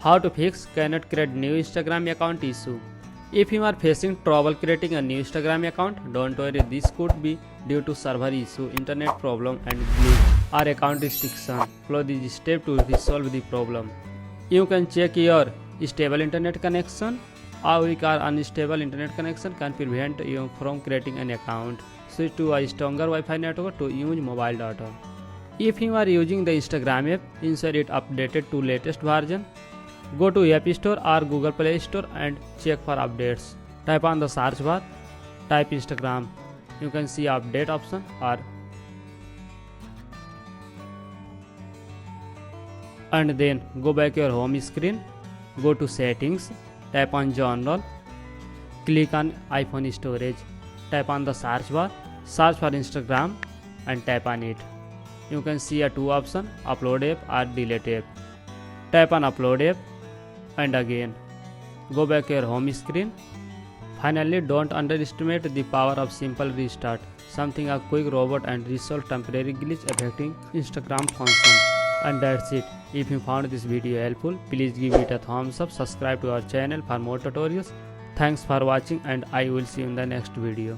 How to fix cannot create new Instagram account issue. If you are facing trouble creating a new Instagram account, don't worry, this could be due to server issue, internet problem and glitch or account restriction. Follow this step to resolve the problem. You can check your stable internet connection. A weak or unstable internet connection can prevent you from creating an account. Switch to a stronger Wi-Fi network to use mobile data. If you are using the Instagram app, ensure it updated to latest version. Go to App Store or Google Play Store and check for updates. Type on the search bar, type Instagram. You can see update option and then go back your home screen. Go to settings, tap on general, click on iPhone storage, tap on the search bar, search for Instagram and tap on it. You can see a two option, upload app or delete app. Tap on upload app and again go back to your home screen. Finally, don't underestimate the power of simple restart, something a quick robot and resolve temporary glitch affecting Instagram function. And that's it. If you found this video helpful, please give it a thumbs up, subscribe to our channel for more tutorials. Thanks for watching and I will see you in the next video.